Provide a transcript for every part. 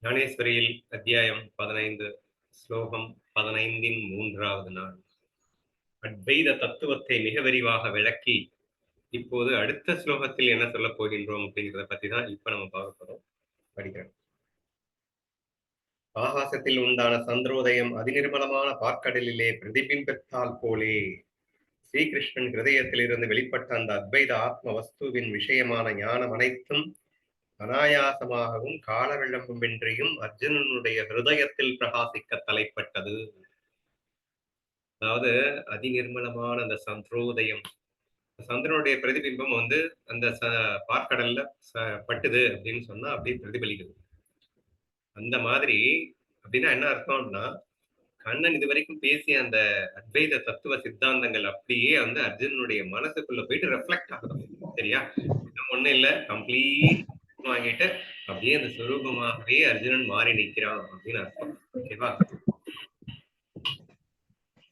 ஞானேஸ்வரியில் அத்தியாயம் 15 ஸ்லோகம் 15 மூன்றாவது நாள். அத்வைத தத்துவத்தை மிக விரிவாக விளக்கி இப்போது அடுத்த ஸ்லோகத்தில் என்ன சொல்ல போகின்றோம் அப்படிங்கிறத பத்தி தான் இப்ப நம்ம பார்க்க போறோம். படிக்கிறோம். ஆகாசத்தில் உண்டான சந்திரோதயம் அதிநிர்மலமான பார்க்கடலிலே பிரதிபிம்பத்தால் போலே ஸ்ரீகிருஷ்ணன் ஹிருதயத்திலிருந்து வெளிப்பட்ட அந்த அத்வைத ஆத்ம வஸ்துவின் விஷயமான ஞானம் அனைத்தும் அனாயாசமாகவும் கால விளம்பமின்றியும் அர்ஜுனனுடைய ஹிருதயத்தில் பிரகாசிக்க தலைப்பட்டது. அதாவது அதிநிர்மலமான அந்த சந்திரோதயம், சந்திரனுடைய பிரதிபிம்பம் அந்த பார்க்கடல்ல பட்டுது அப்படின்னு சொன்னா அப்படியே பிரதிபலிக்குது. அந்த மாதிரி அப்படின்னா என்ன அர்த்தம்னா, கண்ணன் இதுவரைக்கும் பேசிய அந்த அத்வைத தத்துவ சித்தாந்தங்கள் அப்படியே அர்ஜுனனுடைய மனசுக்குள்ள போயிட்டு ரெஃப்ளெக்ட் ஆகுது. சரியா? ஒண்ணும் இல்ல, கம்ப்ளீட் வாங்கிட்டு அப்படியே அந்த சுரூபமாகவே அர்ஜுனன் மாறி நிற்கிறான் அப்படின்னு அர்த்தம். ஓகேவா?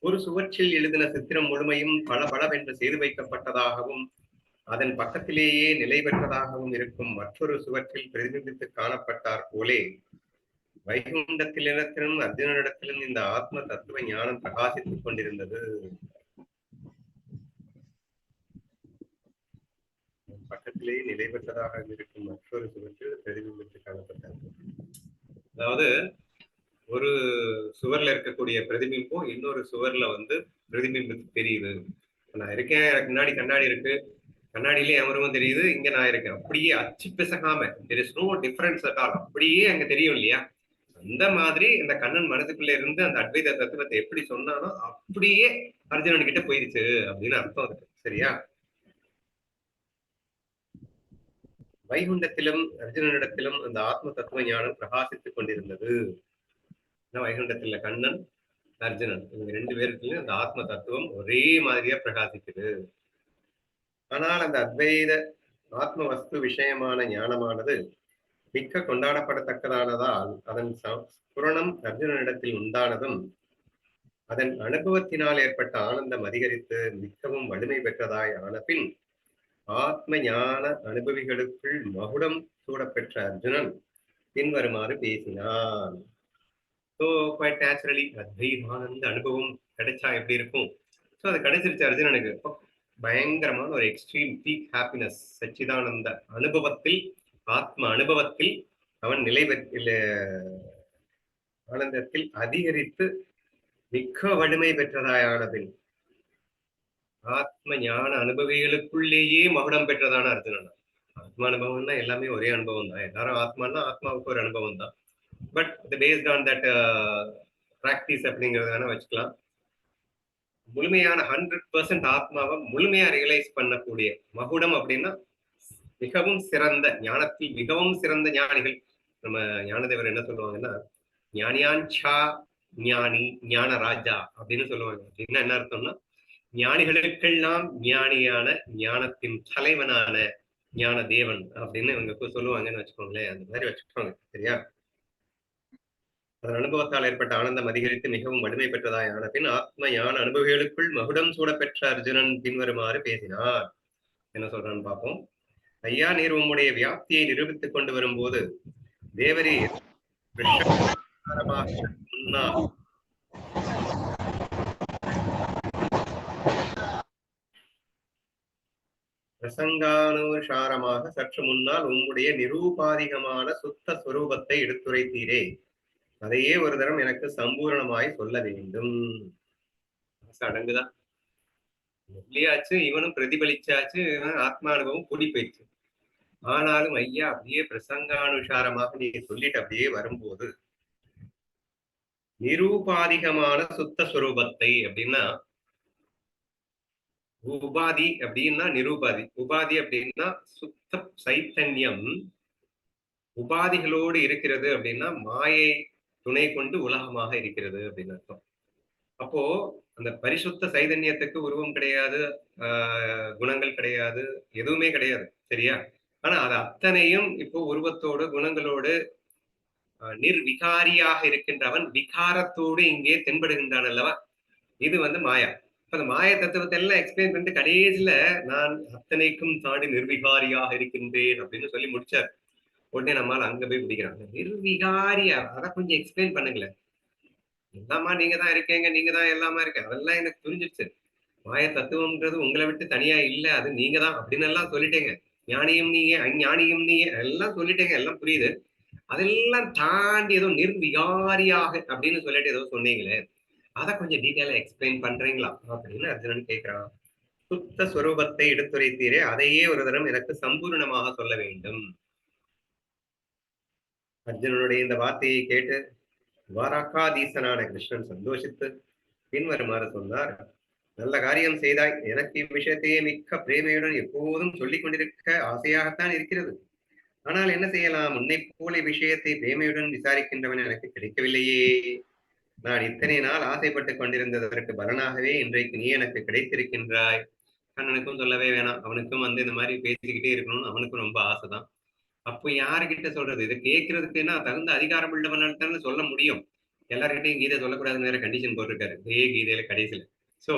ஒரு சுவற்றில் எழுதின சித்திரம் முழுமையும் பளபளவென்று செய்து வைக்கப்பட்டதாகவும் அதன் பக்கத்திலேயே நிலை பெற்றதாகவும் இருக்கும் மற்றொரு சுவற்றில் பிரதிபிம்பித்து காணப்பட்டார் போலே வைகுண்டத்திலிடத்திலும் அர்ஜுனனிடத்திலும் இந்த ஆத்ம தத்துவ ஞானம் பிரகாசித்துக் கொண்டிருந்தது. பக்கத்திலேயே நிலை பெற்றதாக இருக்கும் மற்றொரு சுவற்றில் பிரதிபிம்பித்து காணப்பட்டார். அதாவது ஒரு சுவர்ல இருக்கக்கூடிய பிரதிபிம்பம் இன்னொரு சுவர்ல பிரதிபிம்பத்து தெரியுது. நான் இருக்கேன், எனக்கு முன்னாடி கண்ணாடி இருக்கு, கண்ணாடியிலே எவரும் தெரியுது, இங்க நான் இருக்கேன், அப்படியே அச்சு பிசகாம there is no difference at all, அப்படியே அங்க தெரியும் இல்லையா? அந்த மாதிரி இந்த கண்ணன் மனசுக்குள்ள இருந்து அந்த அத்வைத தத்துவத்தை எப்படி சொன்னானோ அப்படியே அர்ஜுனன் கிட்ட போயிருச்சு அப்படின்னு அர்த்தம் இருக்கு. சரியா? வைகுண்டத்திலும் அர்ஜுனனிடத்திலும் அந்த ஆத்ம தத்துவ ஞானம் பிரகாசித்துக் கொண்டிருந்தது. வைகுண்டத்துல கண்ணன், அர்ஜுனன் இவங்க ரெண்டு பேருக்குள்ள அந்த ஆத்ம தத்துவம் ஒரே மாதிரியா பிரகாசிக்குது. ஆனால் அந்த அத்வைத ஆத்ம வஸ்து விஷயமான ஞானமானது மிக்க கொண்டாடப்படத்தக்கதானதால் அதன் புரணம் அர்ஜுனனிடத்தில் உண்டானதும் அதன் அனுபவத்தினால் ஏற்பட்ட ஆனந்தம் அதிகரித்து மிகவும் வலிமை பெற்றதாய் ஆன பின் ஆத்ம ஞான அனுபவிகளுக்குள் மகுடம் சூடப்பெற்ற அர்ஜுனன் பின்வருமாறு பேசினான். ஸோ குவைட் நேச்சுரலி அத்வைதானந்த அனுபவம் கிடைச்சா எப்படி இருக்கும்? ஸோ அது கிடைச்சிருச்சு அர்ஜுனனுக்கு. பயங்கரமான ஒரு எக்ஸ்ட்ரீம் பீக் ஹாப்பினஸ், சச்சிதானந்த அனுபவத்தில், ஆத்ம அனுபவத்தில் அவன் நிலை ஆனந்தத்தில் அதிகரித்து மிக்க வலிமை பெற்றதாயானதில் ஆத்ம ஞான அனுபவிகளுக்குள்ளேயே மகுடம் பெற்றதான அர்ஜுனன். ஆத்மா அனுபவம்னா எல்லாமே ஒரே அனுபவம் தான். எல்லாரும் ஆத்மானா ஆத்மாவுக்கு ஒரு அனுபவம் தான். But based on that practice அப்படிங்கிறத வேணா வச்சுக்கலாம். முழுமையான 100% ஆத்மாவை முழுமையா ரியலைஸ் பண்ணக்கூடிய மகுடம் அப்படின்னா மிகவும் சிறந்த ஞானத்தில் மிகவும் சிறந்த ஞானிகள். நம்ம ஞானதேவர் என்ன சொல்லுவாங்கன்னா, ஞானியான்சா ஞானி ஞான ராஜா அப்படின்னு சொல்லுவாங்க. அப்படின்னா என்ன அர்த்தம்னா, ஞானிகளுக்கெல்லாம் ஞானியான ஞானத்தின் தலைவனான ஞான தேவன் அப்படின்னு இவங்க சொல்லுவாங்கன்னு வச்சுக்கோங்களேன். அந்த மாதிரி வச்சுக்கோங்க. சரியா? அதன் அனுபவத்தால் ஏற்பட்ட ஆனந்தம் அதிகரித்து மிகவும் வலிமை பெற்றதாயான பின் ஆத்ம ஞான அனுபவிகளுக்குள் மகுடம் சூட பெற்ற அர்ஜுனன் பின்வருமாறு பேசினார். என்ன சொல்றான்னு பார்ப்போம். ஐயா, நீர் உம்முடைய வியாப்தியை நிரூபித்துக் கொண்டு வரும்போது தேவரே பிரசங்கானுசாரமாக சற்று முன்னால் உம்முடைய நிரூபாதிகமான சுத்த ஸ்வரூபத்தை எடுத்துரைத்தீரே, அதையே ஒரு தரம் எனக்கு சம்பூரணமாய் சொல்ல வேண்டும். அடங்குதான் சொல்லியாச்சு, இவனும் பிரதிபலிச்சாச்சு, ஆத்மா அனுபவம் கூடி போயிடுச்சு. ஆனாலும் ஐயா அப்படியே பிரசங்கானுசாரமாக நீ சொல்லிட்டு அப்படியே வரும்போது நிரூபாதிகமான சுத்த ஸ்வரூபத்தை அப்படின்னா, உபாதி அப்படின்னா நிரூபாதி, உபாதி அப்படின்னா சுத்த சைத்தன்யம் உபாதிகளோடு இருக்கிறது அப்படின்னா மாயை துணை கொண்டு உலகமாக இருக்கிறது அப்படின்னு அர்த்தம். அப்போ அந்த பரிசுத்த சைதன்யத்துக்கு உருவம் கிடையாது, குணங்கள் கிடையாது, எதுவுமே கிடையாது. சரியா? ஆனா அது அத்தனையும் இப்போ உருவத்தோடு குணங்களோடு நிர்விகாரியாக இருக்கின்றவன் விகாரத்தோடு இங்கே தென்படுகின்றான் அல்லவா? இது மாயா. அந்த மாய தத்துவத்தை எல்லாம் எக்ஸ்பிளைன் பண்ணிட்டு கடைசியில நான் அத்தனைக்கும் தாண்டி நிர்விகாரியாக இருக்கின்றேன் அப்படின்னு சொல்லி முடிச்சார். உடனே நம்மால அங்க போய் பிடிக்கிறாங்க. நிர்விகாரியா அதை கொஞ்சம் எக்ஸ்பிளைன் பண்ணுங்களேன். எல்லாமா நீங்க தான் இருக்கீங்க, நீங்க தான் எல்லாமா இருக்க, அதெல்லாம் எனக்கு புரிஞ்சிருச்சு. மாய தத்துவம்ன்றது உங்களை விட்டு தனியா இல்ல, அது நீங்க தான் அப்படின்னு எல்லாம் சொல்லிட்டேங்க. ஞானியும் நீங்க, அஞ்ஞானியும் நீங்க, எல்லாம் சொல்லிட்டேங்க, எல்லாம் புரியுது. அதெல்லாம் தாண்டி ஏதோ நிர்விகாரியாக அப்படின்னு சொல்லிட்டு ஏதோ சொன்னீங்களே, அதை கொஞ்சம் டீட்டெயிலா எக்ஸ்பிளைன் பண்றீங்களா அப்படின்னு அர்ஜுனன் கேட்கிறான். சுத்த ஸ்வரூபத்தை எடுத்துரைத்தீரே, அதையே ஒரு தரம் எனக்கு சம்பூர்ணமாக சொல்ல வேண்டும். அர்ஜுனனுடைய இந்த வார்த்தையை கேட்டு துவாரகாதீசனான கிருஷ்ணன் சந்தோஷித்து பின்வருமாறு சொன்னார். நல்ல காரியம் செய்தாய். எனக்கு இவ்விஷயத்தையே மிக்க பிரேமையுடன் எப்போதும் சொல்லிக் கொண்டிருக்க ஆசையாகத்தான் இருக்கிறது. ஆனால் என்ன செய்யலாம்? உன்னைப் போல விஷயத்தை பிரேமையுடன் விசாரிக்கின்றவன் எனக்கு கிடைக்கவில்லையே. நான் இத்தனை நாள் ஆசைப்பட்டுக் கொண்டிருந்ததற்கு பலனாகவே இன்றைக்கு நீ எனக்கு கிடைத்திருக்கின்றாய். கண்ணனுக்கும் சொல்லவே வேணாம். அவனுக்கும் இந்த மாதிரி பேசிக்கிட்டே இருக்கணும்னு அவனுக்கும் ரொம்ப ஆசைதான். அப்போ யாருகிட்ட சொல்றது? இதை கேட்கறதுக்குன்னா தகுந்த அதிகாரம் உள்ளவனால்தான் சொல்ல முடியும். எல்லார்கிட்டையும் கீதை சொல்லக்கூடாதுன்னு வேற கண்டிஷன் போட்டிருக்காரு கீதையில கடைசியில. சோ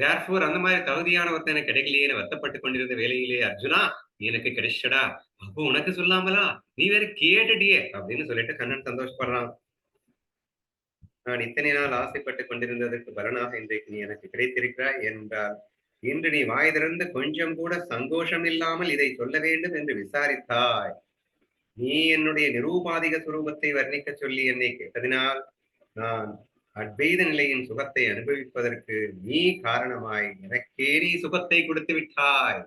தேர்ஃபோர் அந்த மாதிரி தகுதியான ஒருத்தன் எனக்கு கிடைக்கலையே வருத்தப்பட்டு கொண்டிருந்த வேலையிலே, அர்ஜுனா எனக்கு கிடைச்சடா, அப்போ உனக்கு சொல்லாமலா, நீ வேற கேட்டுட்டியே அப்படின்னு சொல்லிட்டு கண்ணன் சந்தோஷப்படுறான். நான் இத்தனை நாள் ஆசைப்பட்டுக் கொண்டிருந்ததற்கு பலனாக இன்றைக்கு நீ எனக்கு கிடைத்திருக்கிறாய் என்றால், இன்று நீ வாய் திறந்து கொஞ்சம் கூட சந்தோஷம் இல்லாமல் இதை சொல்ல வேண்டும் என்று விசாரித்தாய். நீ என்னுடைய நிரூபாதிக சுரூபத்தை வர்ணிக்க சொல்லி என்னை கேட்டதினால் நான் அத்வைத நிலையின் சுகத்தை அனுபவிப்பதற்கு நீ காரணமாய் எனக்கே நீ சுகத்தை கொடுத்து விட்டாய்.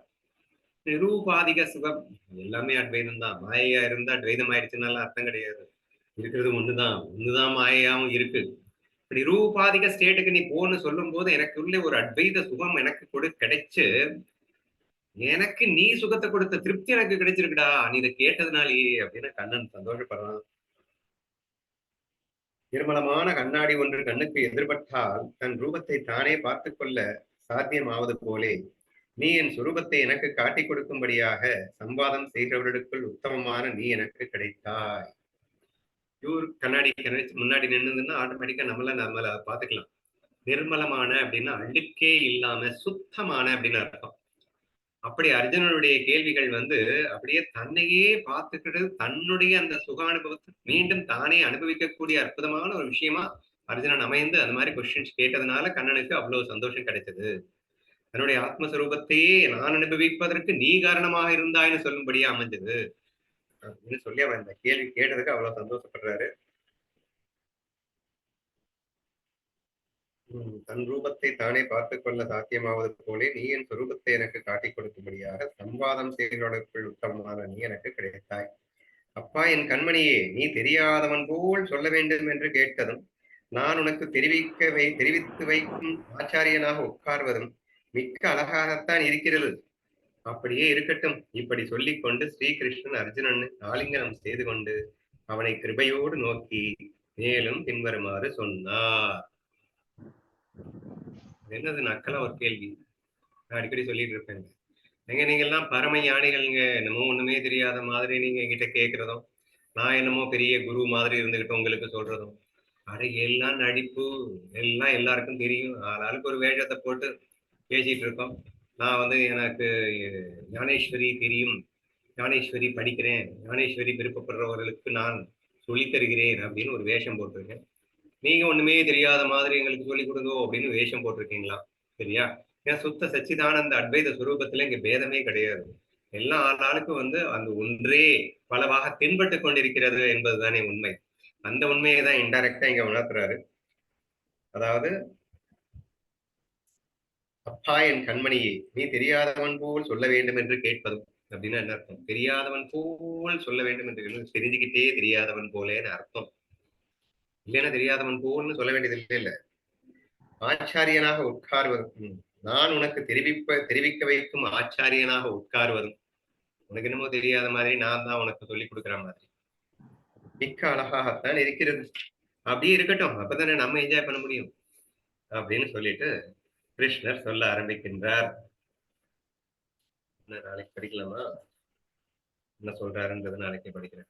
நிரூபாதிக சுகம் எல்லாமே அத்வைதம் தான். மாயையா இருந்தா அத்வைதம் ஆயிடுச்சுனால அர்த்தம் கிடையாது. இருக்கிறது ஒண்ணுதான், ஒண்ணுதான் மாயையாவும் இருக்கு. நிரூபாதிக ஸ்டேட்டுக்கு நீ போன்னு சொல்லும் போது எனக்குள்ள ஒரு அத்வைத சுகம் எனக்கு கிடைச்சு, எனக்கு நீ சுகத்தை கொடுத்த திருப்தி எனக்கு கிடைச்சிருக்குடா நீ இதை கேட்டதுனாலேயே அப்படின்னு கண்ணன் சந்தோஷப்படுறான். நிர்மலமான கண்ணாடி ஒன்று கண்ணுக்கு எதிர்பட்டால் தன் ரூபத்தை தானே பார்த்துக் கொள்ள சாத்தியமாவது போலே நீ என் சுரூபத்தை எனக்கு காட்டிக் கொடுக்கும்படியாக சம்வாதம் செய்கிறவர்களுக்குள் உத்தமமான நீ எனக்கு கிடைத்தாய். பியூர் கண்ணாடி முன்னாடி நின்றுதுன்னா ஆட்டோமேட்டிக்கா நம்மள பார்த்துக்கலாம். நிர்மலமான அப்படின்னா அழுக்கே இல்லாம சுத்தமான அப்படின்னு அர்த்தம். அப்படி அர்ஜுனனுடைய கேள்விகள் அப்படியே தன்னையே பார்த்துக்கிட்டு தன்னுடைய அந்த சுக அனுபவத்தை மீண்டும் தானே அனுபவிக்கக்கூடிய அற்புதமான ஒரு விஷயமா அர்ஜுனன் அமைந்து அந்த மாதிரி கொஸ்டின்ஸ் கேட்டதுனால கண்ணனுக்கு அவ்வளவு சந்தோஷம் கிடைச்சது. தன்னுடைய ஆத்மஸ்வரூபத்தையே நான் அனுபவிப்பதற்கு நீ காரணமாக இருந்தாய்னு சொல்லும்படியா அமைஞ்சது அப்படின்னு சொல்லி அவன் இந்த கேள்வி கேட்டதுக்கு அவ்வளவு சந்தோஷப்படுறாரு. தன் ரூபத்தை தானே பார்த்துக் கொள்ள சாத்தியமாவது போலே நீ என் சுரூபத்தை எனக்கு காட்டிக் கொடுக்கும்படியாக சம்வாதம் செய்வதற்குள் உத்தமமான நீ எனக்கு கிடைத்தாய். அப்பா என் கண்மணியே, நீ தெரியாதவன் போல் சொல்ல வேண்டும் என்று கேட்டதும் நான் உனக்கு தெரிவித்து வைக்கும் ஆச்சாரியனாக உட்கார்வதும் மிக்க அழகாகத்தான் இருக்கிறது. அப்படியே இருக்கட்டும். இப்படி சொல்லிக் கொண்டு ஸ்ரீகிருஷ்ணன் அர்ஜுனன் ஆலிங்கனம் செய்து கொண்டு அவனை கிருபையோடு நோக்கி மேலும் பின்வருமாறு சொன்னார். என்னது நக்கலா ஒரு கேள்வி. நான் அடிக்கடி சொல்லிட்டு இருப்பேன். நீங்க எல்லாம் பரம ஞானிகள்ங்க, என்னமோ ஒண்ணுமே தெரியாத மாதிரி நீங்க என்கிட்ட கேட்கிறதும், நான் என்னமோ பெரிய குரு மாதிரி இருந்துகிட்டு உங்களுக்கு சொல்றதும், அட எல்லாம் நடிப்பு, எல்லாம் எல்லாருக்கும் தெரியும். ஆளாளுக்கு ஒரு வேஷத்தை போட்டு பேசிட்டு இருக்கோம். நான் எனக்கு ஞானேஸ்வரி தெரியும், ஞானேஸ்வரி படிக்கிறேன், ஞானேஸ்வரி விருப்பப்படுறவர்களுக்கு நான் சொல்லித் தருகிறேன் அப்படின்னு ஒரு வேஷம் போட்டிருக்கேன். நீங்க ஒண்ணுமே தெரியாத மாதிரி எங்களுக்கு சொல்லிக் கொடுங்கோ அப்படின்னு வேஷம் போட்டிருக்கீங்களா? சரியா? ஏன் சுத்த சச்சிதானந்த அத்வைத சுரூபத்துல இங்க பேதமே கிடையாது. எல்லா ஆளாளுக்கும் அந்த ஒன்றே பலவாக தென்பட்டு கொண்டிருக்கிறது என்பதுதானே உண்மை. அந்த உண்மையை தான் இன்டைரக்டா இங்க உணர்த்துறாரு. அதாவது அப்பா என் கண்மணியே, நீ தெரியாதவன் போல் சொல்ல வேண்டும் என்று கேட்பதும் அப்படின்னா என்ன அர்த்தம்? தெரியாதவன் போல் சொல்ல வேண்டும் என்று தெரிஞ்சுக்கிட்டே தெரியாதவன் போலேன்னு அர்த்தம். இல்லைன்னா தெரியாதவன் போல்னு சொல்ல வேண்டியது இல்லை. ஆச்சாரியனாக உட்கார்வதும் நான் உனக்கு தெரிவிக்க வைக்கும் ஆச்சாரியனாக உட்கார்வதும் உனக்கு என்னமோ தெரியாத மாதிரி நான் தான் உனக்கு சொல்லிக் கொடுக்குற மாதிரி மிக்க அழகாகத்தான் இருக்கிறது. அப்படியே இருக்கட்டும், அப்பதானே நம்ம என்ஜாய் பண்ண முடியும் அப்படின்னு சொல்லிட்டு கிருஷ்ணர் சொல்ல ஆரம்பிக்கின்றார். நாளைக்கு படிக்கலாமா? என்ன சொல்றாருன்றது நாளைக்கு படிக்கிறேன்.